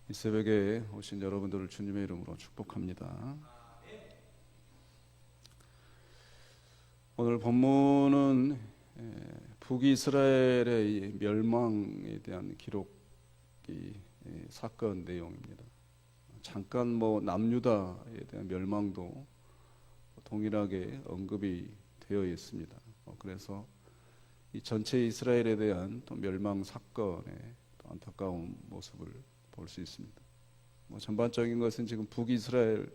이 새벽에 오신 여러분들을 주님의 이름으로 축복합니다. 오늘 본문은 북이스라엘의 이 멸망에 대한 기록이 사건 내용입니다. 잠깐 남유다에 대한 멸망도 동일하게 언급이 되어 있습니다. 그래서 이 전체 이스라엘에 대한 또 멸망 사건의 또 안타까운 모습을 볼 수 있습니다. 전반적인 것은 지금 북이스라엘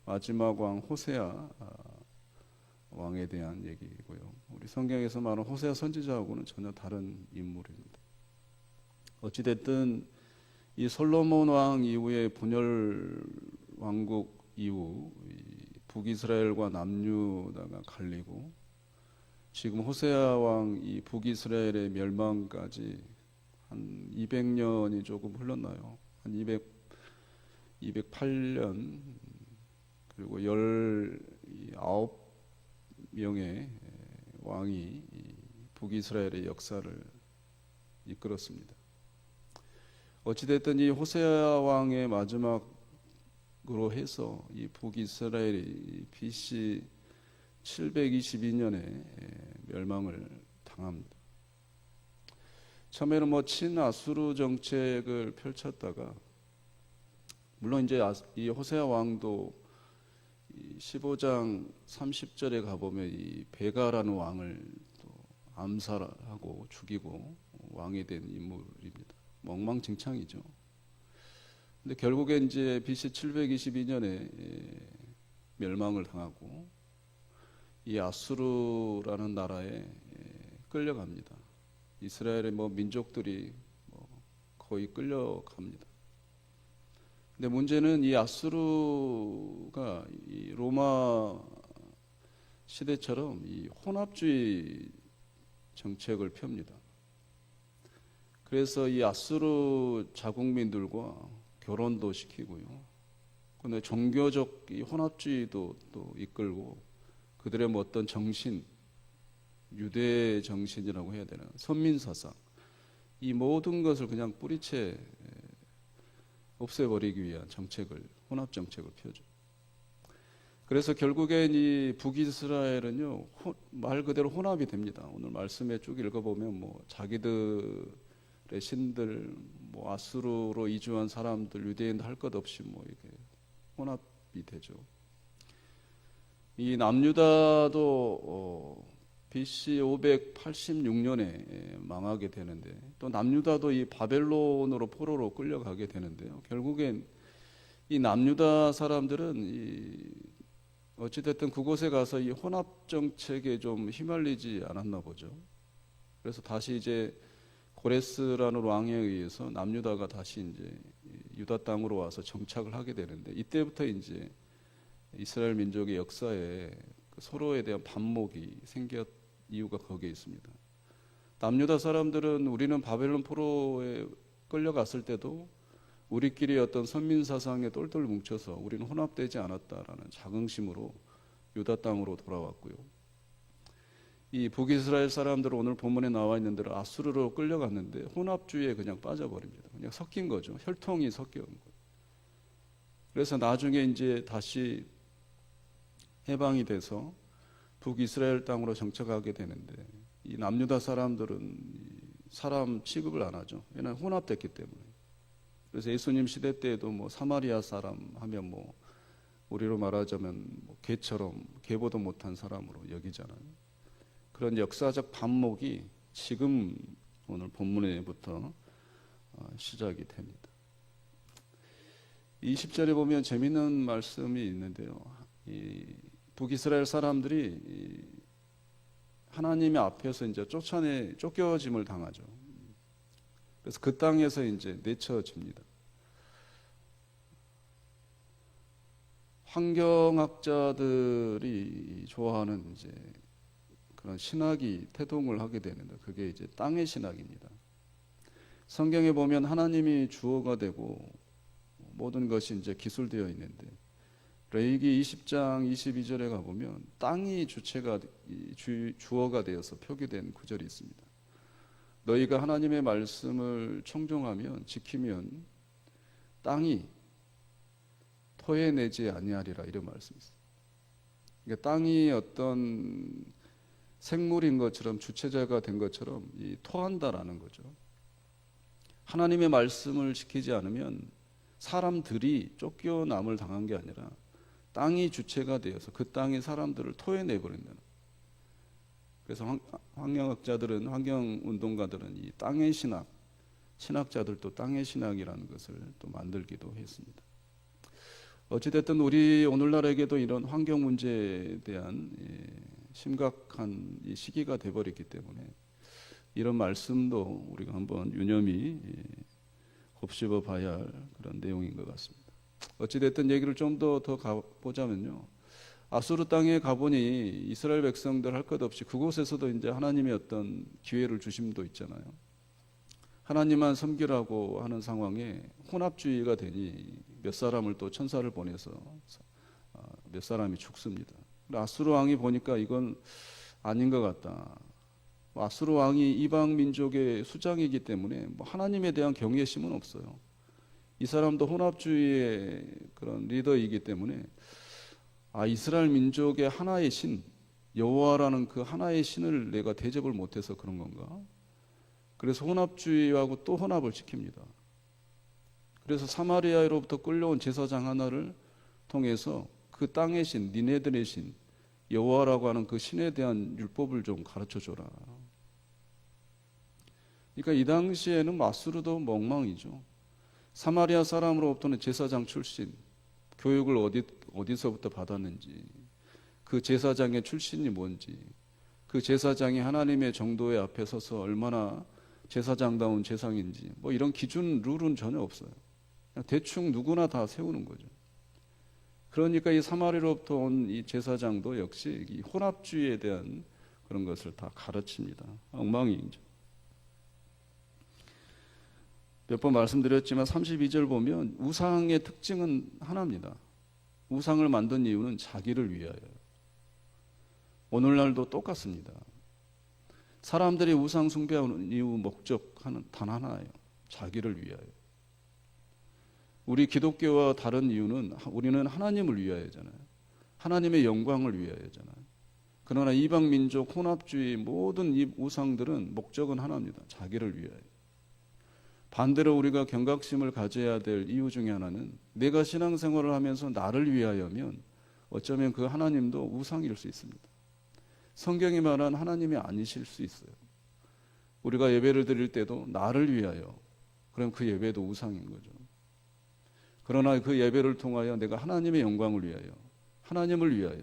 마지막 왕 호세아 왕에 대한 얘기고요. 우리 성경에서 말하는 호세아 선지자하고는 전혀 다른 인물입니다. 어찌됐든 이 솔로몬 왕 이후에 분열 왕국 이후 북이스라엘과 남유다가 갈리고 지금 호세아 왕 이 북이스라엘의 멸망까지 한 200년이 조금 흘렀나요? 한 208년 그리고 19명의 왕이 북이스라엘의 역사를 이끌었습니다. 어찌됐든 이 호세아 왕의 마지막으로 해서 이 북이스라엘이 BC 722년에 멸망을 당합니다. 처음에는 친아수르 정책을 펼쳤다가 물론 이제 이 호세아 왕도 15장 30절에 가보면 이 베가라는 왕을 또 암살하고 죽이고 왕이 된 인물입니다. 엉망진창이죠. 근데 결국에 이제 BC 722년에 멸망을 당하고 이 아수르라는 나라에 끌려갑니다. 이스라엘의 민족들이 거의 끌려갑니다. 근데 문제는 이 아수르가 이 로마 시대처럼 이 혼합주의 정책을 펴니다. 그래서 이 아수르 자국민들과 결혼도 시키고요. 근데 종교적 이 혼합주의도 또 이끌고 그들의 어떤 정신, 유대 정신이라고 해야 되나, 선민사상, 이 모든 것을 그냥 뿌리채 없애버리기 위한 정책을, 혼합 정책을 펴죠. 그래서 결국엔 이 북이스라엘은요, 말 그대로 혼합이 됩니다. 오늘 말씀에 쭉 읽어보면 자기들의 신들, 아수르로 이주한 사람들, 유대인 할 것 없이 이게 혼합이 되죠. 이 남유다도 BC 586년에 망하게 되는데 또 남유다도 이 바벨론으로 포로로 끌려가게 되는데요. 결국엔 이 남유다 사람들은 어찌됐든 그곳에 가서 이 혼합 정책에 좀 휘말리지 않았나 보죠. 그래서 다시 이제 고레스라는 왕에 의해서 남유다가 다시 이제 유다 땅으로 와서 정착을 하게 되는데 이때부터 이제 이스라엘 민족의 역사에 서로에 대한 반목이 생겼 이유가 거기에 있습니다. 남유다 사람들은 우리는 바벨론 포로에 끌려갔을 때도 우리끼리 어떤 선민 사상에 똘똘 뭉쳐서 우리는 혼합되지 않았다라는 자긍심으로 유다 땅으로 돌아왔고요. 이 북이스라엘 사람들은 오늘 본문에 나와 있는 대로 아수르로 끌려갔는데 혼합주의에 그냥 빠져버립니다. 그냥 섞인 거죠. 혈통이 섞여온 거예요. 그래서 나중에 이제 다시 해방이 돼서 북이스라엘 땅으로 정착하게 되는데 이 남유다 사람들은 사람 취급을 안 하죠. 왜냐하면 혼합됐기 때문에. 그래서 예수님 시대 때에도 사마리아 사람 하면 우리로 말하자면 개처럼 개보도 못한 사람으로 여기잖아요. 그런 역사적 반목이 지금 오늘 본문에부터 시작이 됩니다. 20절에 보면 재미있는 말씀이 있는데요. 이 북이스라엘 사람들이 하나님의 앞에서 이제 쫓겨짐을 당하죠. 그래서 그 땅에서 이제 내쳐집니다. 환경학자들이 좋아하는 이제 그런 신학이 태동을 하게 되는데 그게 이제 땅의 신학입니다. 성경에 보면 하나님이 주어가 되고 모든 것이 이제 기술되어 있는데 레위기 20장 22절에 가보면 땅이 주어가 되어서 표기된 구절이 있습니다. 너희가 하나님의 말씀을 청종하면 지키면 땅이 토해내지 아니하리라 이런 말씀이 있어요. 그러니까 땅이 어떤 생물인 것처럼 주체자가 된 것처럼 이 토한다라는 거죠. 하나님의 말씀을 지키지 않으면 사람들이 쫓겨남을 당한 게 아니라 땅이 주체가 되어서 그 땅이 사람들을 토해내버린다는. 그래서 환경학자들은, 환경운동가들은 이 땅의 신학, 신학자들도 땅의 신학이라는 것을 또 만들기도 했습니다. 어찌됐든 우리 오늘날에게도 이런 환경 문제에 대한 심각한 이 시기가 돼버렸기 때문에 이런 말씀도 우리가 한번 유념히 곱씹어 봐야 할 그런 내용인 것 같습니다. 어찌됐든 얘기를 좀 더 가보자면요. 아수르 땅에 가보니 이스라엘 백성들 할 것 없이 그곳에서도 이제 하나님의 어떤 기회를 주심도 있잖아요. 하나님만 섬기라고 하는 상황에 혼합주의가 되니 몇 사람을 또 천사를 보내서 몇 사람이 죽습니다. 아수르 왕이 보니까 이건 아닌 것 같다. 아수르 왕이 이방 민족의 수장이기 때문에 하나님에 대한 경외심은 없어요. 이 사람도 혼합주의의 그런 리더이기 때문에 이스라엘 민족의 하나의 신 여호와라는 그 하나의 신을 내가 대접을 못해서 그런 건가? 그래서 혼합주의하고 또 혼합을 시킵니다. 그래서 사마리아로부터 끌려온 제사장 하나를 통해서 그 땅의 신, 니네들의 신 여호와라고 하는 그 신에 대한 율법을 좀 가르쳐줘라. 그러니까 이 당시에는 아수르도 멍망이죠. 사마리아 사람으로부터는 제사장 출신, 교육을 어디서부터 받았는지, 그 제사장의 출신이 뭔지, 그 제사장이 하나님의 정도의 앞에 서서 얼마나 제사장다운 제사인지 이런 기준 룰은 전혀 없어요. 그냥 대충 누구나 다 세우는 거죠. 그러니까 이 사마리아로부터 온 이 제사장도 역시 이 혼합주의에 대한 그런 것을 다 가르칩니다. 엉망이죠. 몇 번 말씀드렸지만 32절 보면 우상의 특징은 하나입니다. 우상을 만든 이유는 자기를 위하여. 오늘날도 똑같습니다. 사람들이 우상 숭배하는 이유 목적은 단 하나예요. 자기를 위하여. 우리 기독교와 다른 이유는 우리는 하나님을 위하여잖아요. 하나님의 영광을 위하여잖아요. 그러나 이방 민족 혼합주의 모든 이 우상들은 목적은 하나입니다. 자기를 위하여. 반대로 우리가 경각심을 가져야 될 이유 중에 하나는 내가 신앙생활을 하면서 나를 위하여면 어쩌면 그 하나님도 우상일 수 있습니다. 성경이 말한 하나님이 아니실 수 있어요. 우리가 예배를 드릴 때도 나를 위하여, 그럼 그 예배도 우상인 거죠. 그러나 그 예배를 통하여 내가 하나님의 영광을 위하여, 하나님을 위하여,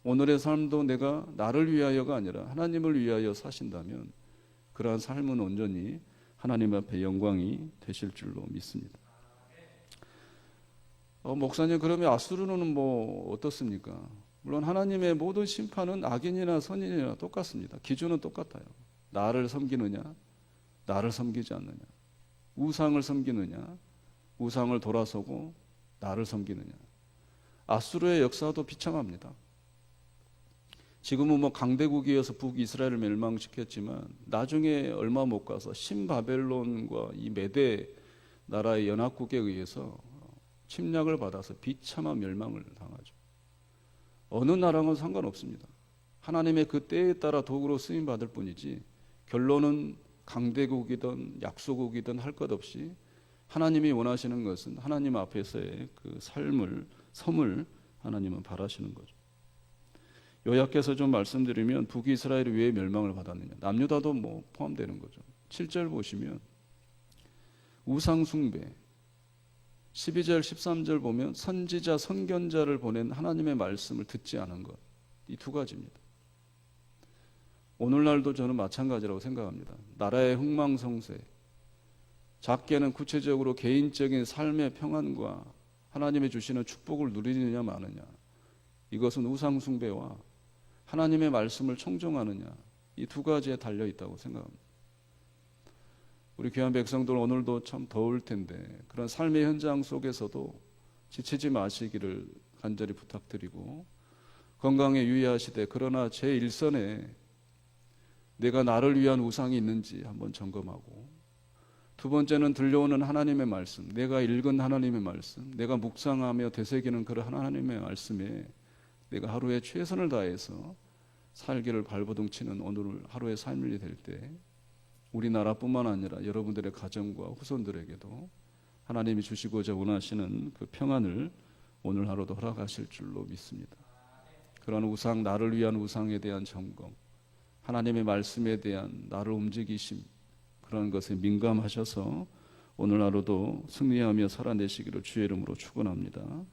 오늘의 삶도 내가 나를 위하여가 아니라 하나님을 위하여 사신다면 그러한 삶은 온전히 하나님 앞에 영광이 되실 줄로 믿습니다. 목사님, 그러면 아수르는 어떻습니까? 물론 하나님의 모든 심판은 악인이나 선인이나 똑같습니다. 기준은 똑같아요. 나를 섬기느냐, 나를 섬기지 않느냐, 우상을 섬기느냐, 우상을 돌아서고 나를 섬기느냐. 아수르의 역사도 비참합니다. 지금은 강대국이어서 북이스라엘을 멸망시켰지만 나중에 얼마 못 가서 신바벨론과 이 메대 나라의 연합국에 의해서 침략을 받아서 비참한 멸망을 당하죠. 어느 나라는 상관없습니다. 하나님의 그 때에 따라 도구로 쓰임받을 뿐이지 결론은 강대국이든 약소국이든 할 것 없이 하나님이 원하시는 것은 하나님 앞에서의 그 섬을 하나님은 바라시는 거죠. 요약해서 좀 말씀드리면 북이스라엘이 왜 멸망을 받았느냐. 남유다도 포함되는 거죠. 7절 보시면 우상 숭배, 12절 13절 보면 선지자 선견자를 보낸 하나님의 말씀을 듣지 않은 것. 이 두 가지입니다. 오늘날도 저는 마찬가지라고 생각합니다. 나라의 흥망성쇠, 작게는 구체적으로 개인적인 삶의 평안과 하나님이 주시는 축복을 누리느냐 마느냐, 이것은 우상 숭배와 하나님의 말씀을 청종하느냐, 이 두 가지에 달려 있다고 생각합니다. 우리 귀한 백성들, 오늘도 참 더울 텐데 그런 삶의 현장 속에서도 지치지 마시기를 간절히 부탁드리고, 건강에 유의하시되 그러나 제 일선에 내가 나를 위한 우상이 있는지 한번 점검하고, 두 번째는 들려오는 하나님의 말씀, 내가 읽은 하나님의 말씀, 내가 묵상하며 되새기는 그런 하나님의 말씀에 내가 하루에 최선을 다해서 살기를 발버둥치는 오늘 하루의 삶이 될 때 우리나라뿐만 아니라 여러분들의 가정과 후손들에게도 하나님이 주시고자 원하시는 그 평안을 오늘 하루도 허락하실 줄로 믿습니다. 그런 우상, 나를 위한 우상에 대한 점검, 하나님의 말씀에 대한 나를 움직이심, 그런 것에 민감하셔서 오늘 하루도 승리하며 살아내시기를 주의 이름으로 축원합니다.